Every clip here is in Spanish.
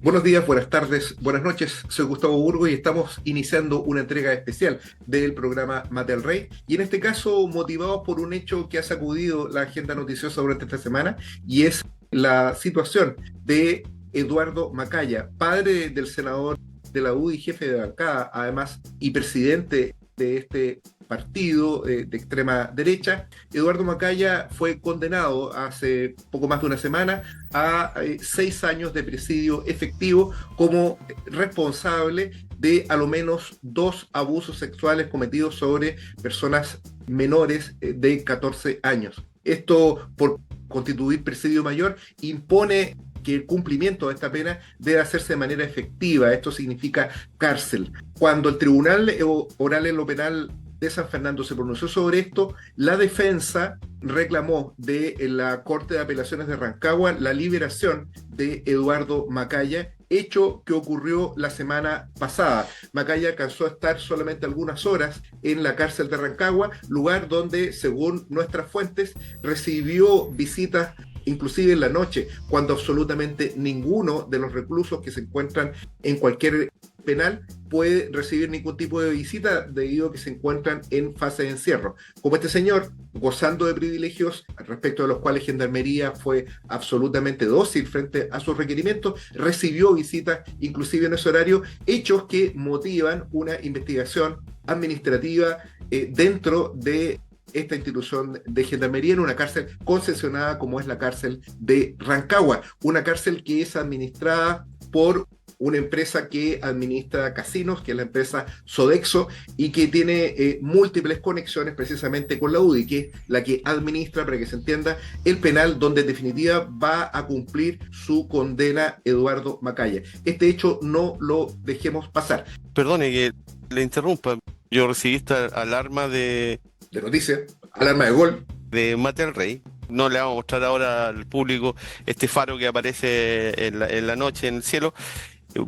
Buenos días, buenas tardes, buenas noches. Soy Gustavo Burgo y estamos iniciando una entrega especial del programa Mate al Rey. Y en este caso, motivados por un hecho que ha sacudido la agenda noticiosa durante esta semana, y es la situación de Eduardo Macaya, padre del senador de la UDI, jefe de bancada, además, y presidente de este partido de extrema derecha. Eduardo Macaya fue condenado hace poco más de una semana a 6 años de presidio efectivo como responsable de a lo menos 2 abusos sexuales cometidos sobre personas menores de 14 años. Esto, por constituir presidio mayor, impone que el cumplimiento de esta pena debe hacerse de manera efectiva. Esto significa cárcel. Cuando el Tribunal Oral en lo Penal de San Fernando se pronunció sobre esto, la defensa reclamó de la Corte de Apelaciones de Rancagua la liberación de Eduardo Macaya, hecho que ocurrió la semana pasada. Macaya alcanzó a estar solamente algunas horas en la cárcel de Rancagua, lugar donde, según nuestras fuentes, recibió visitas inclusive en la noche, cuando absolutamente ninguno de los reclusos que se encuentran en cualquier penal puede recibir ningún tipo de visita debido a que se encuentran en fase de encierro. Como este señor, gozando de privilegios respecto de los cuales Gendarmería fue absolutamente dócil frente a sus requerimientos, recibió visitas inclusive en ese horario, hechos que motivan una investigación administrativa dentro de esta institución de Gendarmería en una cárcel concesionada como es la cárcel de Rancagua, una cárcel que es administrada por una empresa que administra casinos, que es la empresa Sodexo, y que tiene múltiples conexiones precisamente con la UDI, que es la que administra, para que se entienda, el penal donde en definitiva va a cumplir su condena Eduardo Macaya. Este hecho no lo dejemos pasar. Perdone que le interrumpa. Yo recibí esta alarma De noticias, alarma de gol. de Mate al Rey. No le vamos a mostrar ahora al público este faro que aparece en la noche en el cielo.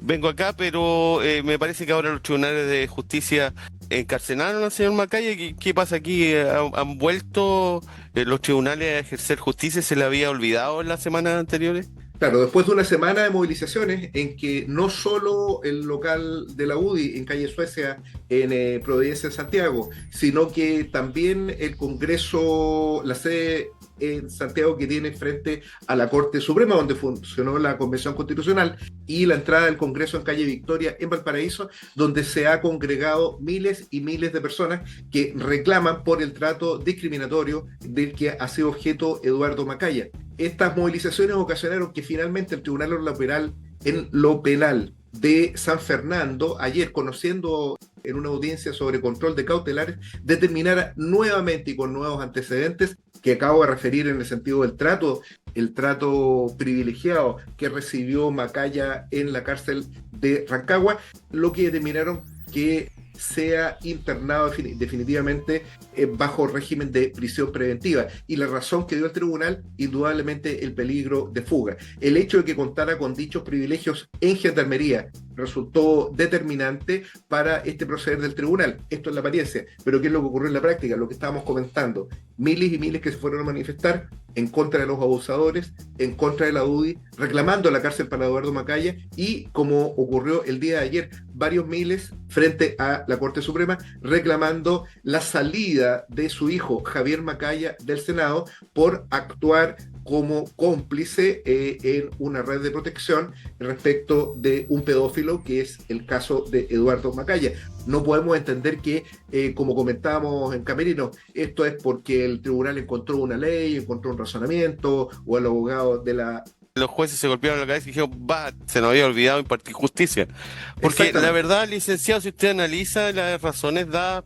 Vengo acá, pero me parece que ahora los tribunales de justicia encarcelaron al señor Macaya. ¿Qué pasa aquí? ¿Han vuelto los tribunales a ejercer justicia? ¿Se le había olvidado en las semanas anteriores? Claro, después de una semana de movilizaciones en que no solo el local de la UDI en calle Suecia, en Providencia, en Santiago, sino que también el Congreso, la sede en Santiago que tiene frente a la Corte Suprema, donde funcionó la Convención Constitucional, y la entrada del Congreso en calle Victoria, en Valparaíso, donde se ha congregado miles y miles de personas que reclaman por el trato discriminatorio del que ha sido objeto Eduardo Macaya. Estas movilizaciones ocasionaron que finalmente el Tribunal en lo penal de San Fernando, ayer conociendo en una audiencia sobre control de cautelares, determinara nuevamente y con nuevos antecedentes que acabo de referir en el sentido del trato, el trato privilegiado que recibió Macaya en la cárcel de Rancagua, lo que determinaron que sea internado definitivamente bajo régimen de prisión preventiva. Y la razón que dio el tribunal, indudablemente el peligro de fuga. El hecho de que contara con dichos privilegios en Gendarmería resultó determinante para este proceder del tribunal. Esto es la apariencia, pero ¿qué es lo que ocurrió en la práctica? Lo que estábamos comentando. Miles y miles que se fueron a manifestar en contra de los abusadores, en contra de la UDI, reclamando la cárcel para Eduardo Macaya, y como ocurrió el día de ayer, varios miles frente a la Corte Suprema reclamando la salida de su hijo Javier Macaya del Senado por actuar como cómplice en una red de protección respecto de un pedófilo, que es el caso de Eduardo Macaya. No podemos entender que, como comentábamos en Camerino, esto es porque el tribunal encontró una ley, encontró un razonamiento, o el abogado de la... Los jueces se golpearon la cabeza y dijeron, va, se nos había olvidado impartir justicia. Porque la Exactamente. verdad, licenciado, si usted analiza las razones dadas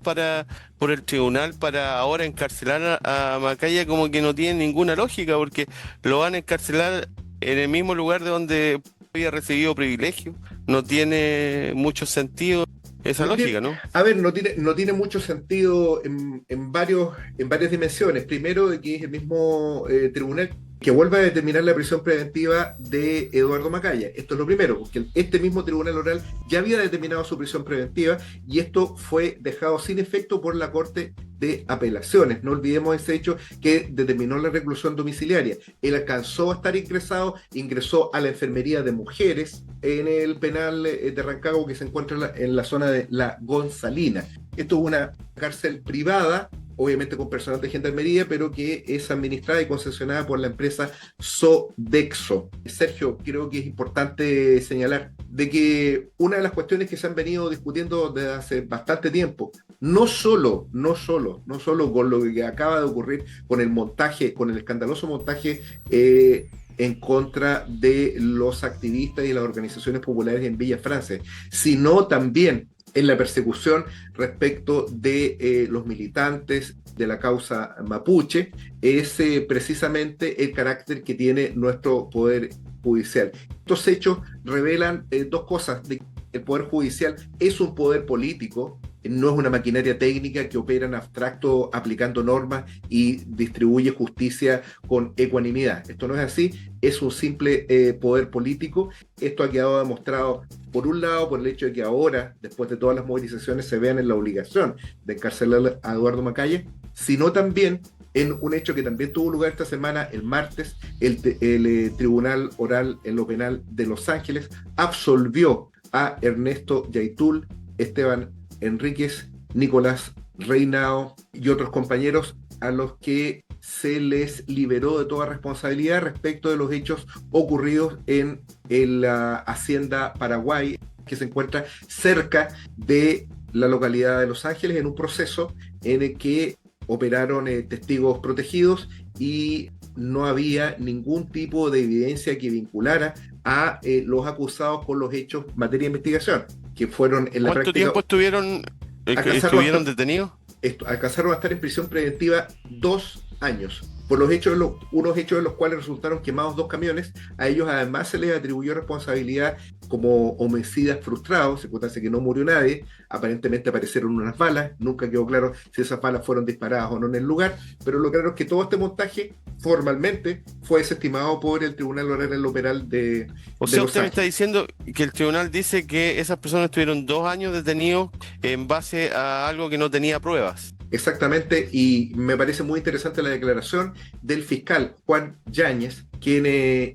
por el tribunal para ahora encarcelar a Macaya, como que no tiene ninguna lógica, porque lo van a encarcelar en el mismo lugar de donde había recibido privilegio. No tiene mucho sentido esa No tiene, lógica, ¿no? a ver, no tiene mucho sentido en varias dimensiones. Primero, de que es el mismo tribunal que vuelve a determinar la prisión preventiva de Eduardo Macaya. Esto es lo primero, porque este mismo tribunal oral ya había determinado su prisión preventiva, y esto fue dejado sin efecto por la Corte de apelaciones. No olvidemos ese hecho que determinó la reclusión domiciliaria. Él alcanzó a estar ingresó a la enfermería de mujeres en el penal de Rancagua, que se encuentra en la zona de La Gonzalina. Esto es una cárcel privada, obviamente con personal de gendarmería, pero que es administrada y concesionada por la empresa Sodexo. Sergio, creo que es importante señalar de que una de las cuestiones que se han venido discutiendo desde hace bastante tiempo, no solo con lo que acaba de ocurrir con el montaje, con el escandaloso montaje en contra de los activistas y las organizaciones populares en Villa Francia, sino también en la persecución respecto de los militantes de la causa mapuche, es precisamente el carácter que tiene nuestro Poder Judicial. Estos hechos revelan dos cosas. El Poder Judicial es un poder político, no es una maquinaria técnica que opera en abstracto aplicando normas y distribuye justicia con ecuanimidad. Esto no es así, es un simple poder político. Esto ha quedado demostrado, por un lado, por el hecho de que ahora, después de todas las movilizaciones, se vean en la obligación de encarcelar a Eduardo Macaya, sino también en un hecho que también tuvo lugar esta semana, el martes, el Tribunal Oral en lo Penal de Los Ángeles absolvió a Ernesto Yaitul, Esteban Enríquez, Nicolás Reinao y otros compañeros a los que se les liberó de toda responsabilidad respecto de los hechos ocurridos en la Hacienda Paraguay, que se encuentra cerca de la localidad de Los Ángeles, en un proceso en el que operaron testigos protegidos y no había ningún tipo de evidencia que vinculara a los acusados con los hechos en materia de investigación, que fueron en la práctica... ¿Cuánto tiempo estuvieron detenidos? Alcanzaron a estar en prisión preventiva 2 años, por los hechos, unos hechos de los cuales resultaron quemados 2 camiones. A ellos además se les atribuyó responsabilidad como homicidas frustrados, circunstancia que no murió nadie. Aparentemente aparecieron unas balas, nunca quedó claro si esas balas fueron disparadas o no en el lugar, pero lo claro es que todo este montaje formalmente fue desestimado por el Tribunal Oral en lo Penal de O sea, Los usted me Ángeles. está diciendo que el tribunal dice que esas personas estuvieron 2 años detenidos en base a algo que no tenía pruebas. Exactamente, y me parece muy interesante la declaración del fiscal Juan Yáñez, quien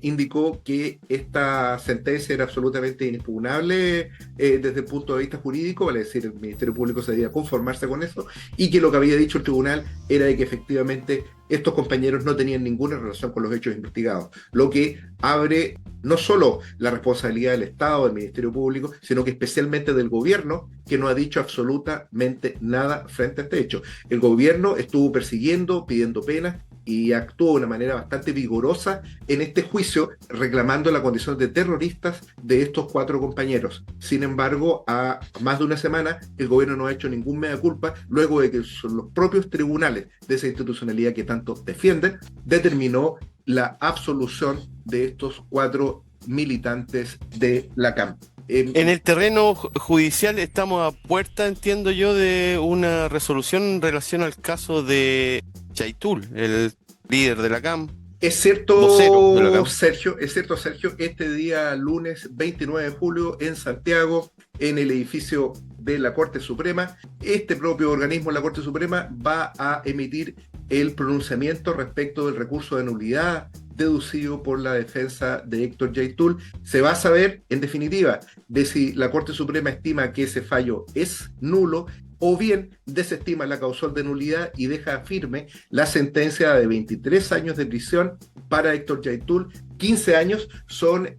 indicó que esta sentencia era absolutamente inexpugnable desde el punto de vista jurídico, vale decir, el Ministerio Público se debía conformarse con eso, y que lo que había dicho el tribunal era de que efectivamente estos compañeros no tenían ninguna relación con los hechos investigados, lo que abre no solo la responsabilidad del Estado, del Ministerio Público, sino que especialmente del gobierno, que no ha dicho absolutamente nada frente a este hecho. El gobierno estuvo persiguiendo, pidiendo penas, y actuó de una manera bastante vigorosa en este juicio, reclamando la condición de terroristas de estos 4 compañeros. Sin embargo, a más de una semana, el gobierno no ha hecho ningún mea culpa, luego de que son los propios tribunales de esa institucionalidad que tanto defienden, determinó la absolución de estos 4 militantes de la CAM. En el terreno judicial estamos a puerta, entiendo yo, de una resolución en relación al caso de Yaitul, el líder de la CAM, Es vocero de la cierto, CAM. Sergio, este día lunes 29 de julio en Santiago, en el edificio de la Corte Suprema, este propio organismo, la Corte Suprema, va a emitir el pronunciamiento respecto del recurso de nulidad deducido por la defensa de Héctor Yaitul. Se va a saber, en definitiva, de si la Corte Suprema estima que ese fallo es nulo o bien desestima la causal de nulidad y deja firme la sentencia de 23 años de prisión para Héctor Yaitul. 15 años son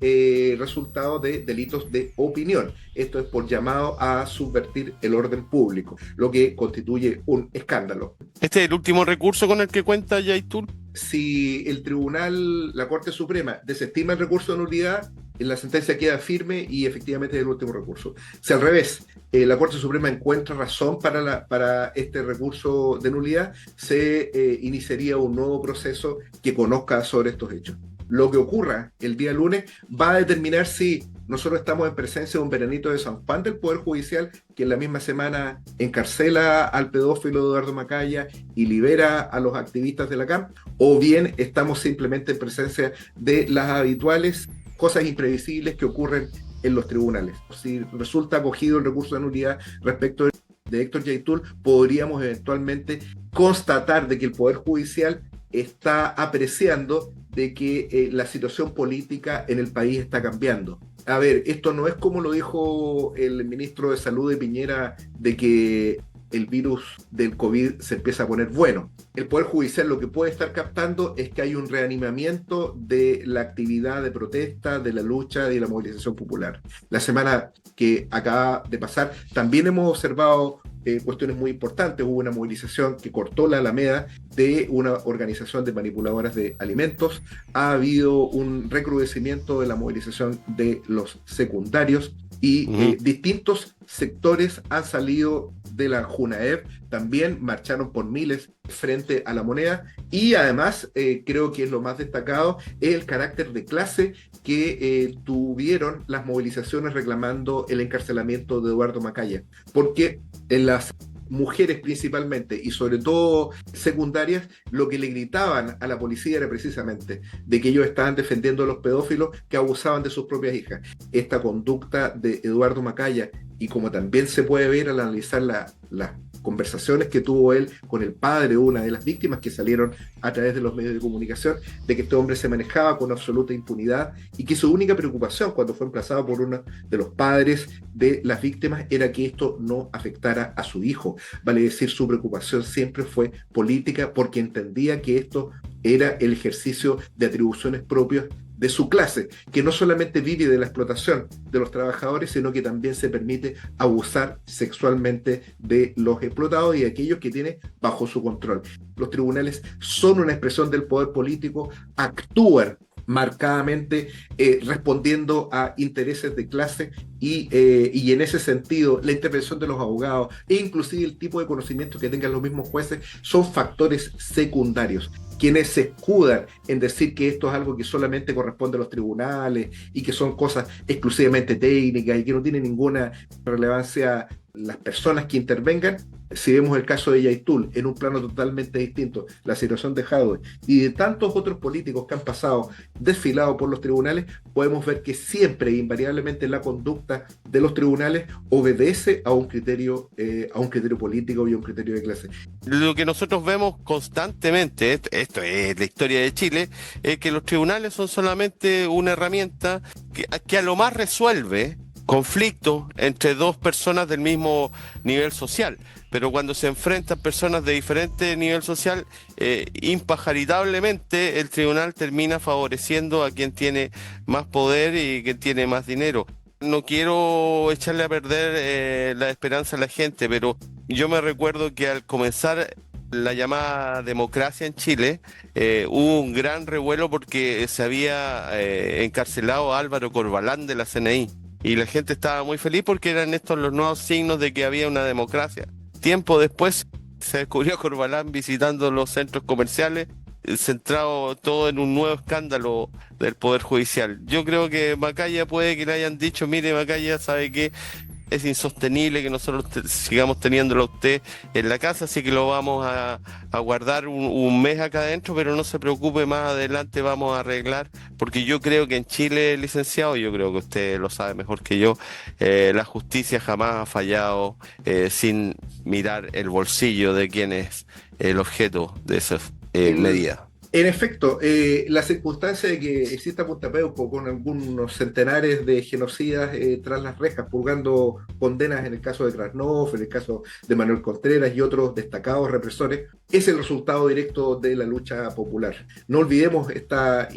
resultado de delitos de opinión. Esto es por llamado a subvertir el orden público, lo que constituye un escándalo. ¿Este es el último recurso con el que cuenta Yaitul? Si el tribunal, la Corte Suprema, desestima el recurso de nulidad, la sentencia queda firme y efectivamente es el último recurso. Si al revés, la Corte Suprema encuentra razón para este recurso de nulidad, se iniciaría un nuevo proceso que conozca sobre estos hechos. Lo que ocurra el día lunes va a determinar si nosotros estamos en presencia de un veranito de San Juan del Poder Judicial, que en la misma semana encarcela al pedófilo Eduardo Macaya y libera a los activistas de la CAM, o bien estamos simplemente en presencia de las habituales cosas imprevisibles que ocurren en los tribunales. Si resulta acogido el recurso de nulidad respecto de de Héctor Yaitul, podríamos eventualmente constatar de que el Poder Judicial está apreciando de que la situación política en el país está cambiando. A ver, esto no es como lo dijo el ministro de Salud de Piñera, de que el virus del COVID se empieza a poner bueno. El Poder Judicial lo que puede estar captando es que hay un reanimamiento de la actividad de protesta, de la lucha y de la movilización popular. La semana que acaba de pasar también hemos observado cuestiones muy importantes. Hubo una movilización que cortó la Alameda de una organización de manipuladoras de alimentos. Ha habido un recrudecimiento de la movilización de los secundarios y distintos sectores han salido de la Junaev, también marcharon por miles frente a la moneda y además creo que es lo más destacado es el carácter de clase que tuvieron las movilizaciones reclamando el encarcelamiento de Eduardo Macaya, porque en las mujeres principalmente y sobre todo secundarias, lo que le gritaban a la policía era precisamente de que ellos estaban defendiendo a los pedófilos que abusaban de sus propias hijas. Esta conducta de Eduardo Macaya, y como también se puede ver al analizar las conversaciones que tuvo él con el padre de una de las víctimas que salieron a través de los medios de comunicación, de que este hombre se manejaba con absoluta impunidad y que su única preocupación cuando fue emplazado por uno de los padres de las víctimas era que esto no afectara a su hijo. Vale decir, su preocupación siempre fue política porque entendía que esto era el ejercicio de atribuciones propias de su clase, que no solamente vive de la explotación de los trabajadores, sino que también se permite abusar sexualmente de los explotados y de aquellos que tiene bajo su control. Los tribunales son una expresión del poder político, actúan marcadamente respondiendo a intereses de clase y en ese sentido la intervención de los abogados e inclusive el tipo de conocimiento que tengan los mismos jueces son factores secundarios. Quienes se escudan en decir que esto es algo que solamente corresponde a los tribunales y que son cosas exclusivamente técnicas y que no tienen ninguna relevancia las personas que intervengan, si vemos el caso de Yaitul en un plano totalmente distinto, la situación de Jadwe y de tantos otros políticos que han pasado desfilado por los tribunales, podemos ver que siempre e invariablemente la conducta de los tribunales obedece a un criterio político y a un criterio de clase. Lo que nosotros vemos constantemente, esto es la historia de Chile, es que los tribunales son solamente una herramienta que a lo más resuelve conflictos entre dos personas del mismo nivel social, pero cuando se enfrentan personas de diferente nivel social, impajaritablemente el tribunal termina favoreciendo a quien tiene más poder y quien tiene más dinero. No quiero echarle a perder la esperanza a la gente, pero yo me recuerdo que al comenzar la llamada democracia en Chile, hubo un gran revuelo porque se había encarcelado a Álvaro Corbalán de la CNI. Y la gente estaba muy feliz porque eran estos los nuevos signos de que había una democracia. Tiempo después se descubrió a Corbalán visitando los centros comerciales, centrado todo en un nuevo escándalo del Poder Judicial. Yo creo que Macaya puede que le hayan dicho, mire Macaya, ¿sabe qué? Es insostenible que nosotros sigamos teniéndolo a usted en la casa, así que lo vamos a guardar un mes acá adentro, pero no se preocupe, más adelante vamos a arreglar, porque yo creo que en Chile, licenciado, yo creo que usted lo sabe mejor que yo, la justicia jamás ha fallado sin mirar el bolsillo de quien es el objeto de esas medidas. En efecto, la circunstancia de que exista Puntapeuco con algunos centenares de genocidas tras las rejas, purgando condenas en el caso de Krasnov, en el caso de Manuel Contreras y otros destacados represores, es el resultado directo de la lucha popular. No olvidemos esta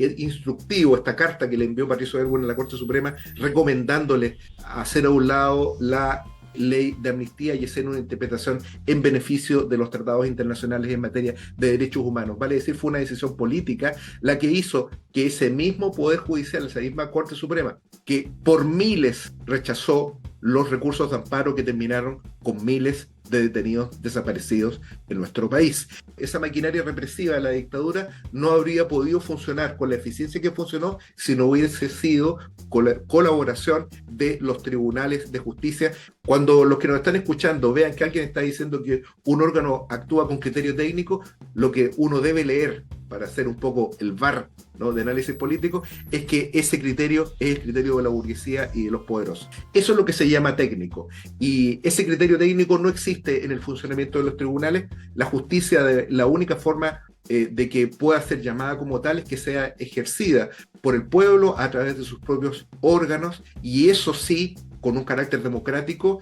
carta que le envió Patricio Aylwin a la Corte Suprema recomendándole hacer a un lado la ley de amnistía y hacer una interpretación en beneficio de los tratados internacionales en materia de derechos humanos. Vale decir, fue una decisión política la que hizo que ese mismo Poder Judicial, esa misma Corte Suprema, que por miles rechazó los recursos de amparo que terminaron con miles de detenidos desaparecidos en nuestro país. Esa maquinaria represiva de la dictadura no habría podido funcionar con la eficiencia que funcionó si no hubiese sido con la colaboración de los tribunales de justicia. Cuando los que nos están escuchando vean que alguien está diciendo que un órgano actúa con criterio técnico, lo que uno debe leer para hacer un poco el VAR, ¿no?, de análisis político, es que ese criterio es el criterio de la burguesía y de los poderosos. Eso es lo que se llama técnico. Y ese criterio técnico no existe en el funcionamiento de los tribunales. La justicia, la única forma de que pueda ser llamada como tal es que sea ejercida por el pueblo a través de sus propios órganos, y eso sí, con un carácter democrático,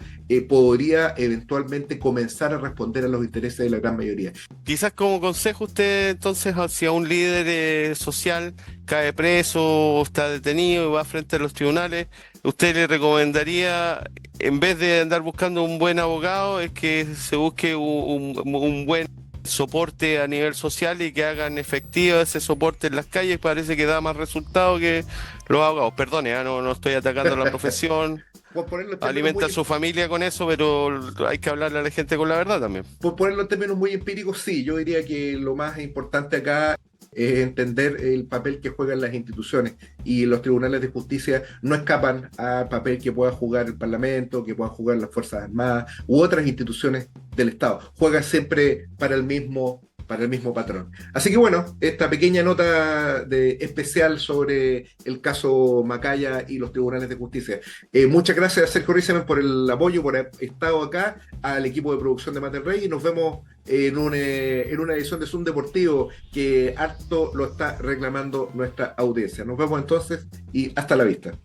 podría eventualmente comenzar a responder a los intereses de la gran mayoría. Quizás como consejo usted entonces hacia un líder social cae preso o está detenido y va frente a los tribunales, usted le recomendaría, en vez de andar buscando un buen abogado, es que se busque un buen soporte a nivel social y que hagan efectivo ese soporte en las calles. Parece que da más resultado que los abogados. Perdone, no estoy atacando la profesión. Por ponerlo en términos Alimenta a muy, su familia con eso, pero hay que hablarle a la gente con la verdad también. por ponerlo en términos muy empíricos, sí, yo diría que lo más importante acá es entender el papel que juegan las instituciones, y los tribunales de justicia no escapan al papel que pueda jugar el Parlamento, que puedan jugar las Fuerzas Armadas u otras instituciones del Estado. Juegan siempre para el mismo patrón. Así que bueno, esta pequeña nota especial sobre el caso Macaya y los tribunales de justicia. Muchas gracias a Sergio Riseman por el apoyo, por haber estado acá, al equipo de producción de Mate el Rey, y nos vemos en una edición de Zoom Deportivo que harto lo está reclamando nuestra audiencia. Nos vemos entonces y hasta la vista.